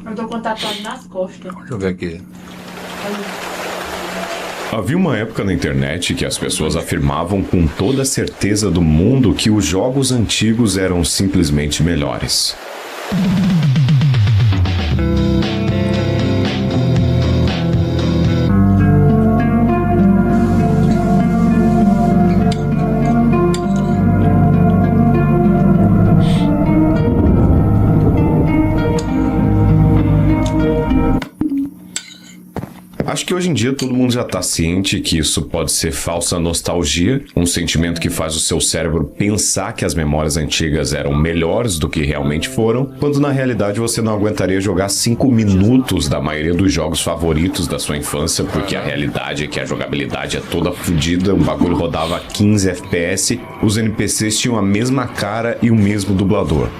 Eu tô com tatuagem nas costas. Deixa eu ver aqui. Havia uma época na internet que as pessoas afirmavam com toda a certeza do mundo que os jogos antigos eram simplesmente melhores. Acho que hoje em dia todo mundo já está ciente que isso pode ser falsa nostalgia, um sentimento que faz o seu cérebro pensar que as memórias antigas eram melhores do que realmente foram, quando na realidade você não aguentaria jogar 5 minutos da maioria dos jogos favoritos da sua infância, porque a realidade é que a jogabilidade é toda fodida, o bagulho rodava a 15 FPS, os NPCs tinham a mesma cara e o mesmo dublador.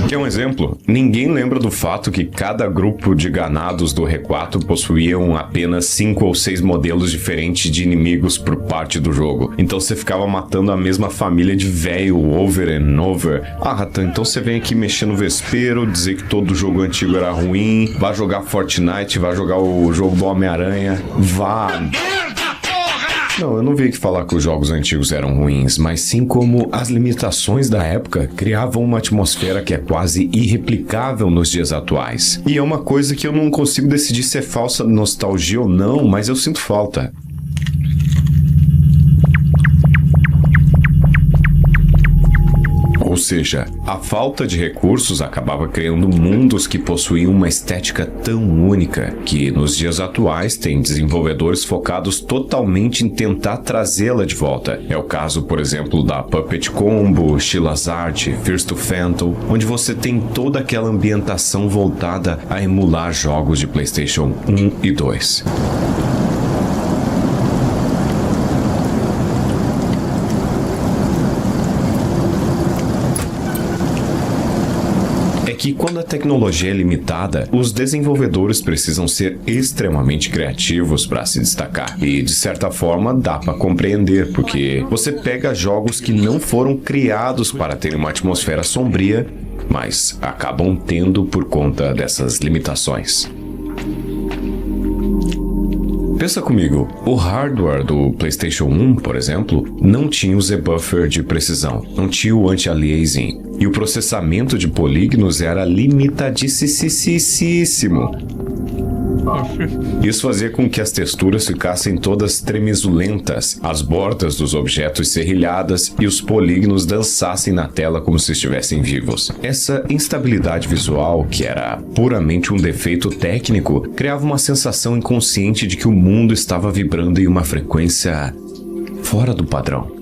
Quer um exemplo? Ninguém lembra do fato que cada grupo de ganados do R4 possuíam apenas 5 ou 6 modelos diferentes de inimigos por parte do jogo. Então você ficava matando a mesma família de velho over and over. Ah, Ratan, então você vem aqui mexer no vespeiro, dizer que todo jogo antigo era ruim, vai jogar Fortnite, vai jogar o jogo do Homem-Aranha, vá... Não, eu não vi que falar que os jogos antigos eram ruins, mas sim como as limitações da época criavam uma atmosfera que é quase irreplicável nos dias atuais. E é uma coisa que eu não consigo decidir se é falsa nostalgia ou não, mas eu sinto falta. Ou seja, a falta de recursos acabava criando mundos que possuíam uma estética tão única que, nos dias atuais, tem desenvolvedores focados totalmente em tentar trazê-la de volta. É o caso, por exemplo, da Puppet Combo, Sheila's Art, First to Phantom, onde você tem toda aquela ambientação voltada a emular jogos de PlayStation 1 e 2. Que quando a tecnologia é limitada, os desenvolvedores precisam ser extremamente criativos para se destacar. E, de certa forma, dá para compreender, porque você pega jogos que não foram criados para ter uma atmosfera sombria, mas acabam tendo por conta dessas limitações. Pensa comigo, o hardware do PlayStation 1, por exemplo, não tinha o Z-Buffer de precisão, não tinha o anti-aliasing, e o processamento de polígonos era limitadíssimo. Isso fazia com que as texturas ficassem todas tremezulentas, as bordas dos objetos serrilhadas e os polígonos dançassem na tela como se estivessem vivos. Essa instabilidade visual, que era puramente um defeito técnico, criava uma sensação inconsciente de que o mundo estava vibrando em uma frequência fora do padrão.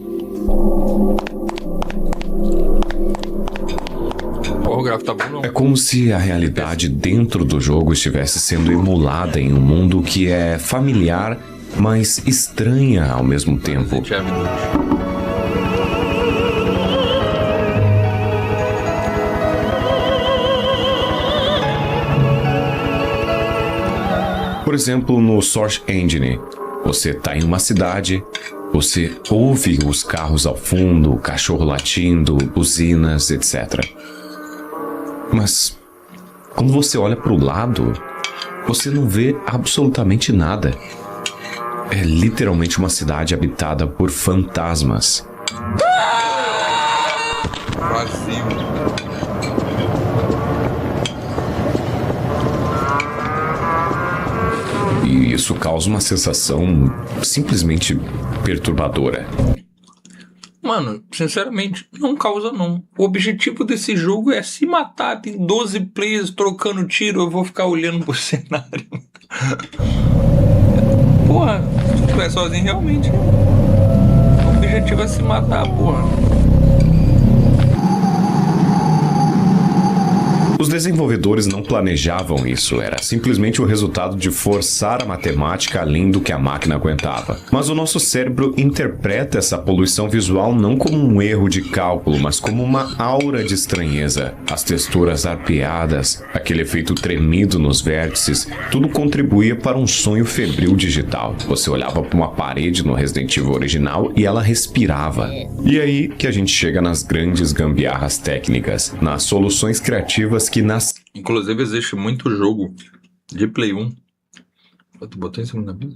O gráfico tá bom, não? É como se a realidade dentro do jogo estivesse sendo emulada em um mundo que é familiar, mas estranha ao mesmo tempo. Por exemplo, no Source Engine, você está em uma cidade, você ouve os carros ao fundo, o cachorro latindo, buzinas, etc. Mas, quando você olha para o lado, você não vê absolutamente nada. É literalmente uma cidade habitada por fantasmas. Vazio. E isso causa uma sensação simplesmente perturbadora. Mano, sinceramente, não causa não. O objetivo desse jogo é se matar. Tem 12 players trocando tiro, eu vou ficar olhando pro cenário. Porra, se tu estiver sozinho, realmente. O objetivo é se matar, porra. Os desenvolvedores não planejavam isso, era simplesmente o resultado de forçar a matemática além do que a máquina aguentava. Mas o nosso cérebro interpreta essa poluição visual não como um erro de cálculo, mas como uma aura de estranheza. As texturas arpeadas, aquele efeito tremido nos vértices, tudo contribuía para um sonho febril digital. Você olhava para uma parede no Resident Evil original e ela respirava. E aí que a gente chega nas grandes gambiarras técnicas, nas soluções criativas que Inclusive, existe muito jogo de Play 1. Tu botou em cima da mesa?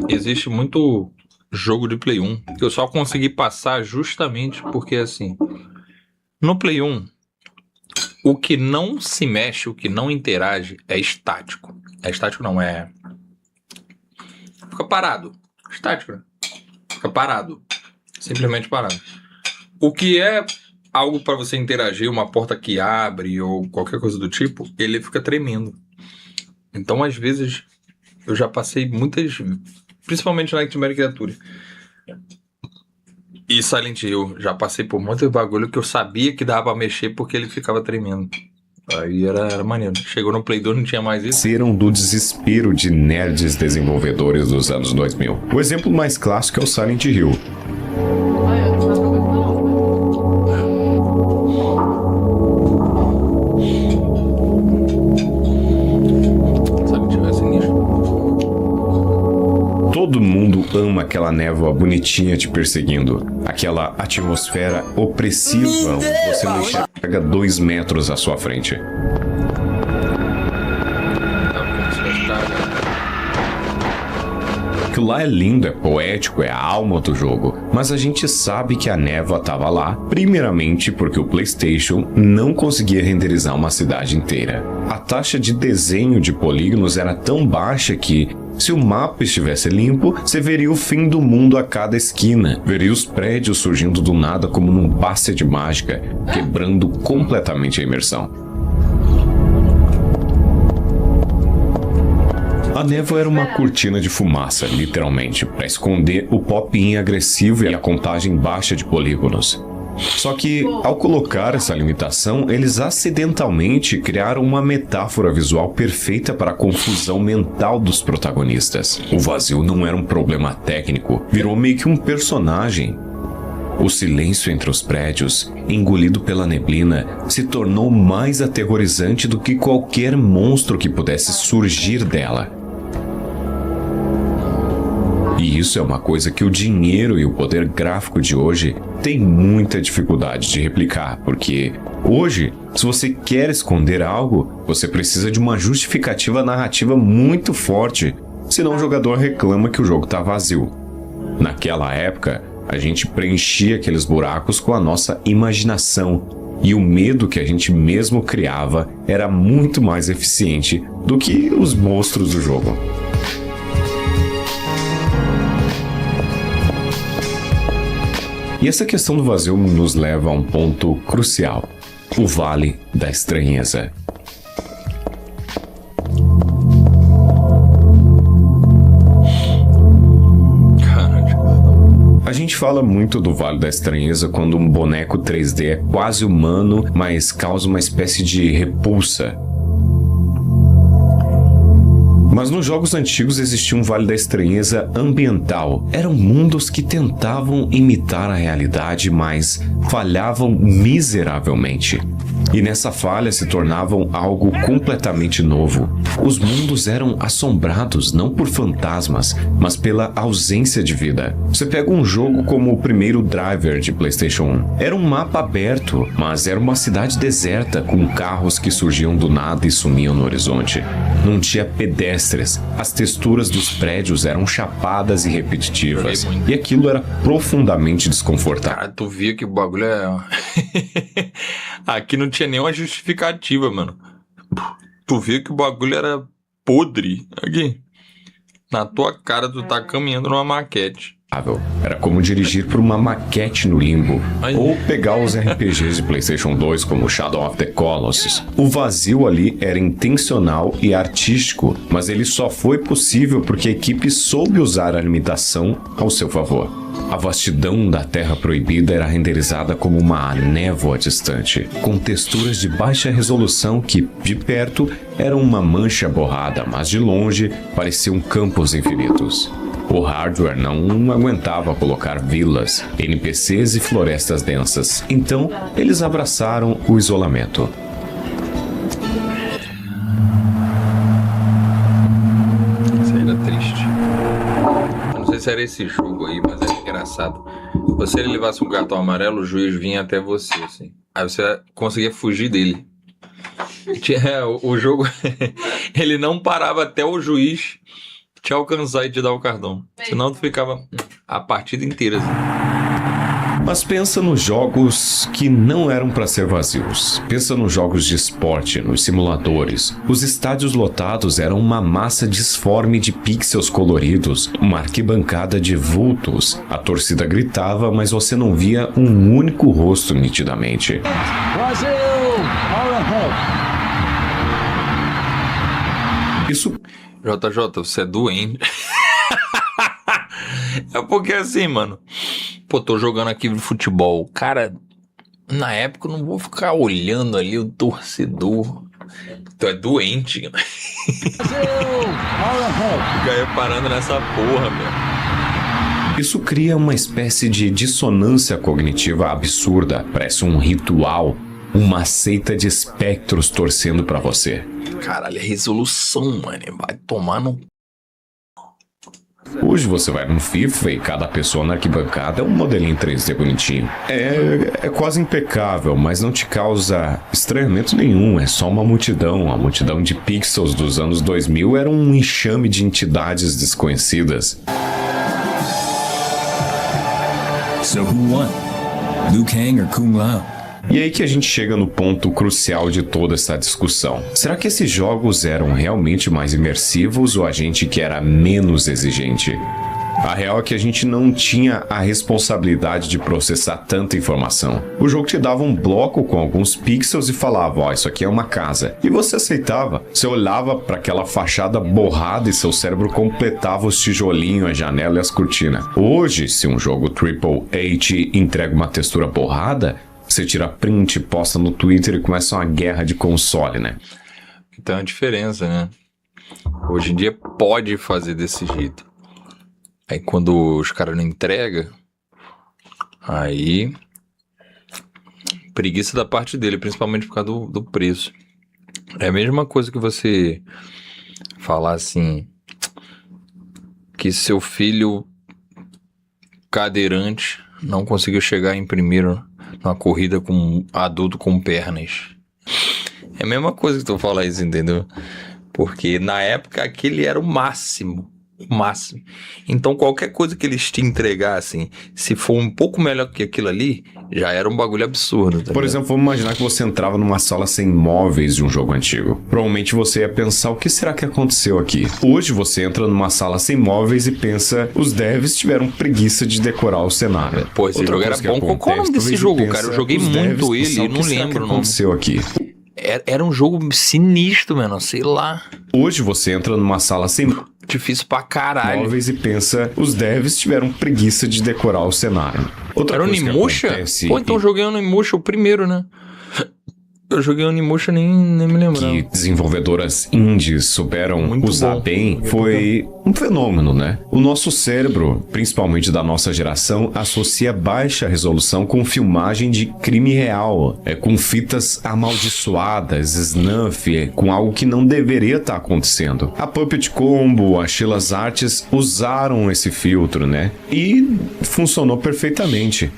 Existe muito jogo de Play 1 que eu só consegui passar justamente porque, assim, no Play 1, o que não se mexe, o que não interage é estático. É estático não, fica parado. Estático, né? Fica parado. Simplesmente parado. O que é algo para você interagir, uma porta que abre ou qualquer coisa do tipo, ele fica tremendo. Então, às vezes, eu já passei muitas... Principalmente Nightmare Creature e Silent Hill. Já passei por muitos bagulho que eu sabia que dava pra mexer porque ele ficava tremendo. Aí era maneiro. Chegou no Play 2, não tinha mais isso. Nasceram do desespero de nerds desenvolvedores dos anos 2000. O exemplo mais clássico é o Silent Hill. Olha, não dá pra ver não. Silent Hill é sinistro. Todo mundo ama aquela névoa bonitinha te perseguindo. Aquela atmosfera opressiva onde você não enxerga 2 metros à sua frente. Aquilo lá é lindo, é poético, é a alma do jogo. Mas a gente sabe que a névoa estava lá, primeiramente porque o PlayStation não conseguia renderizar uma cidade inteira. A taxa de desenho de polígonos era tão baixa que, se o mapa estivesse limpo, você veria o fim do mundo a cada esquina. Veria os prédios surgindo do nada como num passe de mágica, quebrando completamente a imersão. A névoa era uma cortina de fumaça, literalmente, para esconder o pop-in agressivo e a contagem baixa de polígonos. Só que, ao colocar essa limitação, eles acidentalmente criaram uma metáfora visual perfeita para a confusão mental dos protagonistas. O vazio não era um problema técnico, virou meio que um personagem. O silêncio entre os prédios, engolido pela neblina, se tornou mais aterrorizante do que qualquer monstro que pudesse surgir dela. E isso é uma coisa que o dinheiro e o poder gráfico de hoje têm muita dificuldade de replicar, porque hoje, se você quer esconder algo, você precisa de uma justificativa narrativa muito forte, senão o jogador reclama que o jogo está vazio. Naquela época, a gente preenchia aqueles buracos com a nossa imaginação, e o medo que a gente mesmo criava era muito mais eficiente do que os monstros do jogo. E essa questão do vazio nos leva a um ponto crucial: o Vale da Estranheza. A gente fala muito do Vale da Estranheza quando um boneco 3D é quase humano, mas causa uma espécie de repulsa. Mas nos jogos antigos existia um Vale da Estranheza ambiental. Eram mundos que tentavam imitar a realidade, mas falhavam miseravelmente. E nessa falha se tornavam algo completamente novo. Os mundos eram assombrados não por fantasmas, mas pela ausência de vida. Você pega um jogo como o primeiro Driver de PlayStation 1. Era um mapa aberto, mas era uma cidade deserta, com carros que surgiam do nada e sumiam no horizonte. Não tinha pedestres, as texturas dos prédios eram chapadas e repetitivas, e aquilo era profundamente desconfortável. Cara, tu via que o bagulho é... Aqui não tinha nenhuma justificativa, mano. Tu via que o bagulho era podre. Aqui. Na tua cara, tu tá caminhando numa maquete. Era como dirigir por uma maquete no limbo. Ou pegar os RPGs de PlayStation 2 como Shadow of the Colossus. O vazio ali era intencional e artístico, mas ele só foi possível porque a equipe soube usar a limitação ao seu favor. A vastidão da Terra Proibida era renderizada como uma névoa distante, com texturas de baixa resolução que, de perto, eram uma mancha borrada, mas de longe pareciam campos infinitos. O hardware não aguentava colocar vilas, NPCs e florestas densas, então eles abraçaram o isolamento. Isso aí era triste. Eu não sei se era esse jogo aí, mas era engraçado. Se você levasse um gato amarelo, o juiz vinha até você, assim. Aí você conseguia fugir dele. O jogo, ele não parava até o juiz te alcançar e te dar o cartão. Senão tu ficava a partida inteira assim. Mas pensa nos jogos que não eram para ser vazios. Pensa nos jogos de esporte, nos simuladores. Os estádios lotados eram uma massa disforme de pixels coloridos, uma arquibancada de vultos. A torcida gritava, mas você não via um único rosto nitidamente. Brasil, are ahead. Isso JJ, você é doente. É porque assim, mano. Pô, tô jogando aqui futebol. Cara, na época eu não vou ficar olhando ali o torcedor. Tu é doente. Brasil, are ahead. Fica reparando nessa porra, meu. Isso cria uma espécie de dissonância cognitiva absurda. Parece um ritual, uma seita de espectros torcendo pra você. Caralho, é resolução, mano. Vai tomar no... Hoje você vai no FIFA e cada pessoa na arquibancada é um modelinho 3D bonitinho. É quase impecável, mas não te causa estranhamento nenhum. É só uma multidão. A multidão de pixels dos anos 2000 era um enxame de entidades desconhecidas. So who won? Liu Kang or Kung Lao? E aí que a gente chega no ponto crucial de toda essa discussão. Será que esses jogos eram realmente mais imersivos ou a gente que era menos exigente? A real é que a gente não tinha a responsabilidade de processar tanta informação. O jogo te dava um bloco com alguns pixels e falava, ó, isso aqui é uma casa. E você aceitava. Você olhava para aquela fachada borrada e seu cérebro completava os tijolinhos, a janela e as cortinas. Hoje, se um jogo AAA te entrega uma textura borrada, você tira print, posta no Twitter e começa uma guerra de console, né? Então é a diferença, né? Hoje em dia pode fazer desse jeito. Aí quando os caras não entregam, aí preguiça da parte dele, principalmente por causa do preço. É a mesma coisa que você falar assim, que seu filho cadeirante não conseguiu chegar em primeiro numa corrida com um adulto com pernas. É a mesma coisa que tu falar isso, entendeu? Porque na época aquele era o máximo. O máximo. Então qualquer coisa que eles te entregassem, se for um pouco melhor que aquilo ali, já era um bagulho absurdo. Tá Por ligado? exemplo, vamos imaginar que você entrava numa sala sem móveis de um jogo antigo. Provavelmente você ia pensar, o que será que aconteceu aqui? Hoje você entra numa sala sem móveis e pensa, os devs tiveram preguiça de decorar o cenário. Pô, esse Outra jogo era coisa que bom. Qual o acontece, nome desse talvez jogo, você cara? Eu pensa, joguei os muito devs ele, pensam, eu o não que será que lembro o nome. aconteceu aqui? Era um jogo sinistro, mano, sei lá. Hoje você entra numa sala sem Difícil pra caralho. móveis e pensa, os devs tiveram preguiça de decorar o cenário. Outra Era o coisa que Onimusha? acontece Pô, então eu joguei o Onimusha, o primeiro, né? Eu joguei o Onimusha, nem me lembrava. que desenvolvedoras indies souberam Muito usar bom. bem foi um fenômeno, né? O nosso cérebro, principalmente da nossa geração, associa baixa resolução com filmagem de crime real, com fitas amaldiçoadas, snuff, com algo que não deveria estar acontecendo. A Puppet Combo, a Sheila's Arts usaram esse filtro, né? E funcionou perfeitamente.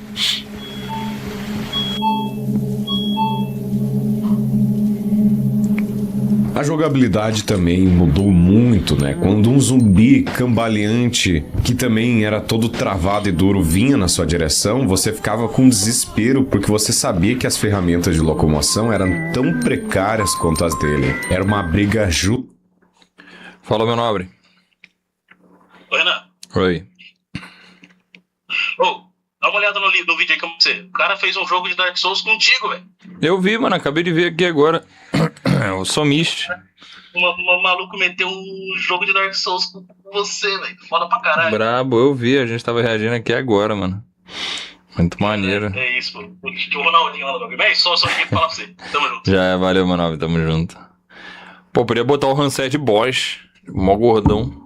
A jogabilidade também mudou muito, né? Quando um zumbi cambaleante, que também era todo travado e duro, vinha na sua direção, você ficava com desespero porque você sabia que as ferramentas de locomoção eram tão precárias quanto as dele. Era uma briga justa. Fala, meu nobre. Ô, Renan, Oi. dá uma olhada no vídeo aí que eu mostrei. O cara fez um jogo de Dark Souls contigo, velho. Eu vi, mano, acabei de ver aqui agora. O Somist. Um maluco meteu um jogo de Dark Souls com você, velho. Foda pra caralho. Brabo, eu vi, a gente tava reagindo aqui agora, mano. Muito maneiro. É isso, pô. O Ronaldinho lá no jogo. Véi, só aqui pra falar pra você. Tamo junto. Já é, valeu, Manove, tamo junto. Pô, podia botar o Hanset Boss, mó gordão.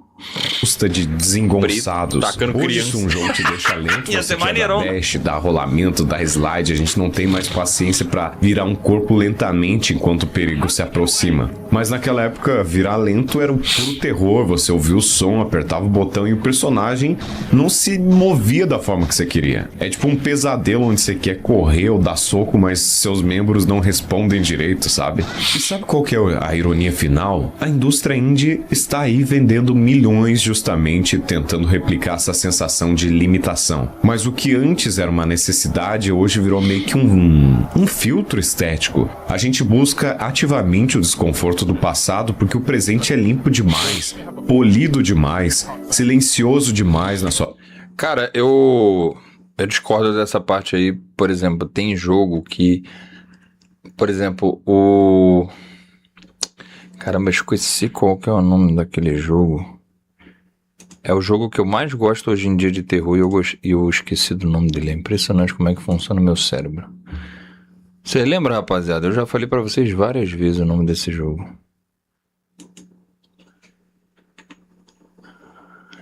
Custa de desengonçados. Preto, tacando Hoje, criança. se um jogo te deixa lento, Ia você ser quer maneirão. dar dash, dar rolamento, dar slide, a gente não tem mais paciência pra virar um corpo lentamente enquanto o perigo se aproxima. Mas naquela época, virar lento era o puro terror, você ouvia o som, apertava o botão e o personagem não se movia da forma que você queria. É tipo um pesadelo onde você quer correr ou dar soco, mas seus membros não respondem direito, sabe? E sabe qual que é a ironia final? A indústria indie está aí vendendo milhões justamente tentando replicar essa sensação de limitação. Mas o que antes era uma necessidade, hoje virou meio que um filtro estético. A gente busca ativamente o desconforto do passado porque o presente é limpo demais, polido demais, silencioso demais na sua... Cara, eu discordo dessa parte aí. Por exemplo, tem jogo que... Por exemplo, o... Caramba, eu esqueci qual que é o nome daquele jogo. É o jogo que eu mais gosto hoje em dia de terror e eu esqueci do nome dele. É impressionante como é que funciona o meu cérebro. Você lembra, rapaziada? Eu já falei pra vocês várias vezes o nome desse jogo.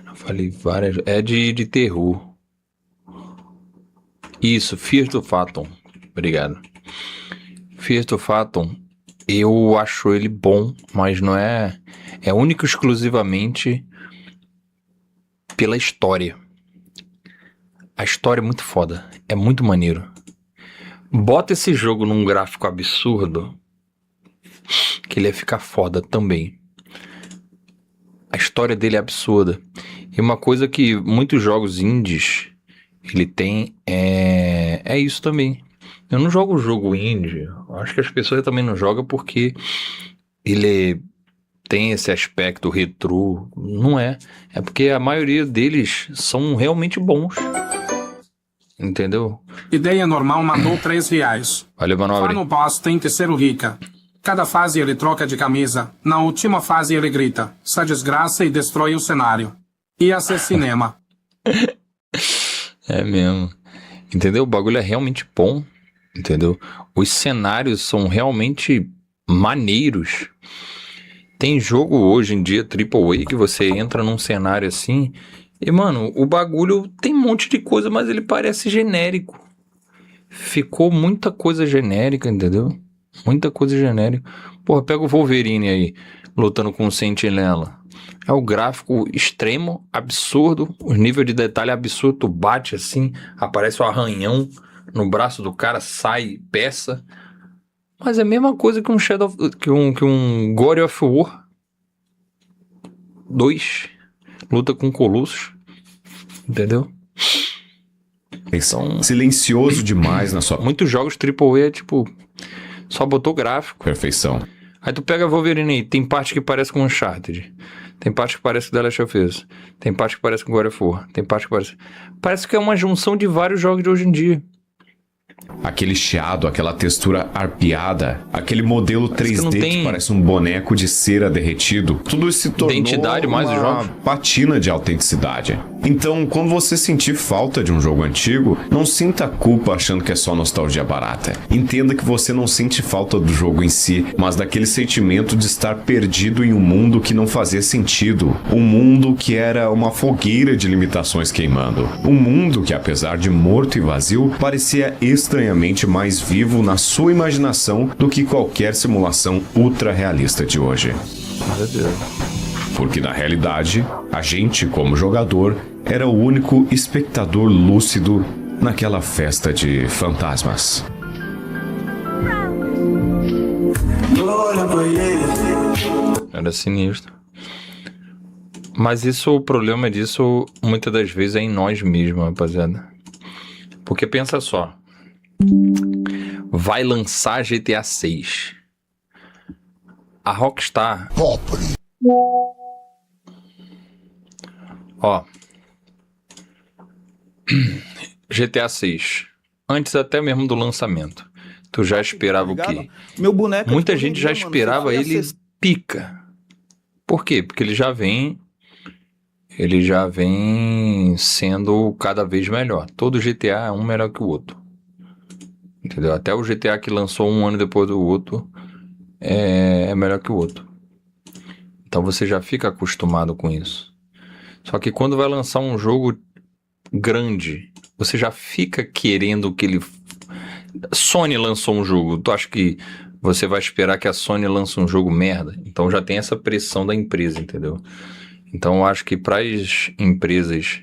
Eu falei várias... É de terror. Isso, Fear to Fathom. Obrigado. Fear to Fathom, eu acho ele bom, mas não é... É único e exclusivamente... pela história. A história é muito foda. É muito maneiro. Bota esse jogo num gráfico absurdo que ele ia ficar foda também. A história dele é absurda. E uma coisa que muitos jogos indies ele tem é isso também. Eu não jogo jogo indie. Acho que as pessoas também não jogam porque ele tem esse aspecto retrô. Não é. É porque a maioria deles são realmente bons. Entendeu? Ideia normal mandou R$3. Olha, Manobre. Fã no boss tem que ser rica. Cada fase ele troca de camisa. Na última fase ele grita. Essa desgraça e destrói o cenário. Ia ser cinema. É mesmo. Entendeu? O bagulho é realmente bom. Entendeu? Os cenários são realmente maneiros. Tem jogo hoje em dia, AAA, que você entra num cenário assim e, mano, o bagulho tem um monte de coisa, mas ele parece genérico. Ficou muita coisa genérica, entendeu? Muita coisa genérica. Porra, pega o Wolverine aí, lutando com o Sentinela. É o gráfico extremo, absurdo, o nível de detalhe absurdo, tu bate assim, aparece o arranhão no braço do cara, sai peça. Mas é a mesma coisa que um que um God of War 2 luta com Colossus, entendeu? Então, silencioso demais na sua muitos jogos AAA é tipo só botou gráfico. perfeição. Aí tu pega Wolverine aí, tem parte que parece com Uncharted, tem parte que parece com The Last of Us, tem parte que parece com God of War, tem parte que parece que é uma junção de vários jogos de hoje em dia. Aquele chiado, aquela textura arpeada, aquele modelo Parece que 3D não que tem parece um boneco de cera derretido. Tudo isso se tornou identidade mais os uma jogos. patina de autenticidade. Então, quando você sentir falta de um jogo antigo, não sinta culpa achando que é só nostalgia barata. Entenda que você não sente falta do jogo em si, mas daquele sentimento de estar perdido em um mundo que não fazia sentido. Um mundo que era uma fogueira de limitações queimando. Um mundo que, apesar de morto e vazio, parecia estranhamente mais vivo na sua imaginação do que qualquer simulação ultra realista de hoje. Meu Deus. Porque na realidade, a gente, como jogador, era o único espectador lúcido naquela festa de fantasmas. Era sinistro. Mas isso, o problema disso, muitas das vezes é em nós mesmos, rapaziada. Porque pensa só. Vai lançar GTA 6. A Rockstar... Ó. GTA 6. Antes até mesmo do lançamento. Tu já esperava o quê? Meu boneco Muita gente já esperava ele pica. Por quê? Porque ele já vem sendo cada vez melhor. Todo GTA é um melhor que o outro. Entendeu? Até o GTA que lançou um ano depois do outro é melhor que o outro. Então você já fica acostumado com isso. Só que quando vai lançar um jogo grande, você já fica querendo que ele... Sony lançou um jogo, tu acha que você vai esperar que a Sony lance um jogo merda? Então já tem essa pressão da empresa, entendeu? Então eu acho que para as empresas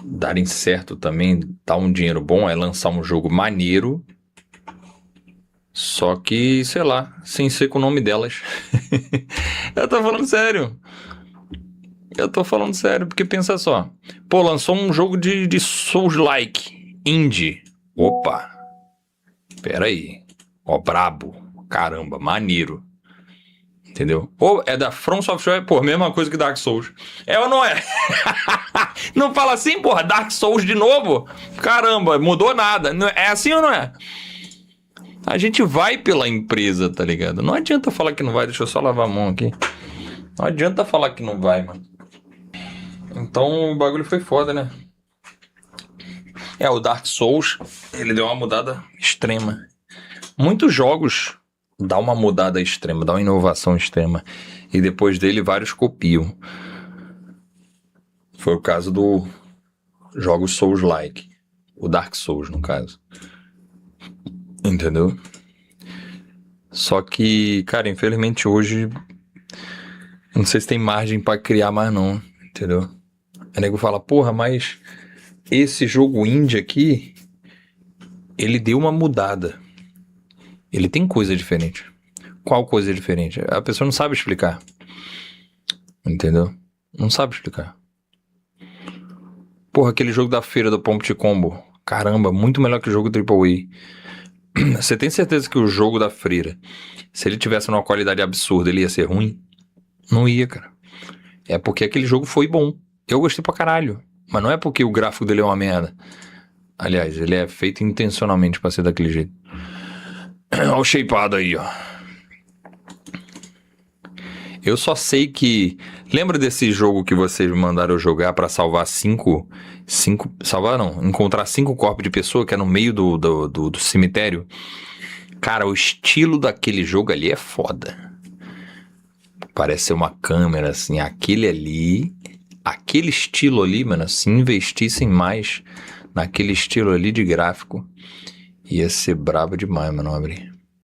darem certo também, dar um dinheiro bom, é lançar um jogo maneiro, só que, sei lá, sem ser com o nome delas. Eu tô falando sério. Porque pensa só. Pô, lançou um jogo de Souls-like, indie. Opa. Pera aí. Ó, brabo. Caramba, maneiro. Entendeu? Ou é da From Software, pô, mesma coisa que Dark Souls. É ou não é? Não fala assim, porra, Dark Souls de novo? Caramba, mudou nada. É assim ou não é? A gente vai pela empresa, tá ligado? Não adianta falar que não vai. Deixa eu só lavar a mão aqui. Não adianta falar que não vai, mano. Então o bagulho foi foda, né? O Dark Souls, ele deu uma mudada extrema. Muitos jogos dão uma mudada extrema, dão uma inovação extrema. E depois dele, vários copiam. Foi o caso do jogos Souls-like. O Dark Souls, no caso. Entendeu? Só que, cara, infelizmente hoje... Eu não sei se tem margem pra criar mais não, entendeu? O nego fala, porra, mas esse jogo indie aqui, ele deu uma mudada. Ele tem coisa diferente. Qual coisa diferente? A pessoa não sabe explicar. Entendeu? Não sabe explicar. Porra, aquele jogo da feira do Pompt Combo. Caramba, muito melhor que o jogo AAA. Você tem certeza que o jogo da feira, se ele tivesse uma qualidade absurda, ele ia ser ruim? Não ia, cara. É porque aquele jogo foi bom. Eu gostei pra caralho. Mas não é porque o gráfico dele é uma merda. Aliás, ele é feito intencionalmente pra ser daquele jeito. Olha o shapeado aí, ó. Eu só sei que... Lembra desse jogo que vocês me mandaram eu jogar pra salvar salvar não. Encontrar 5 corpos de pessoa que é no meio do cemitério? Cara, o estilo daquele jogo ali é foda. Parece ser uma câmera, assim, aquele estilo ali, mano, se investissem mais naquele estilo ali de gráfico, ia ser brabo demais, mano, abrir.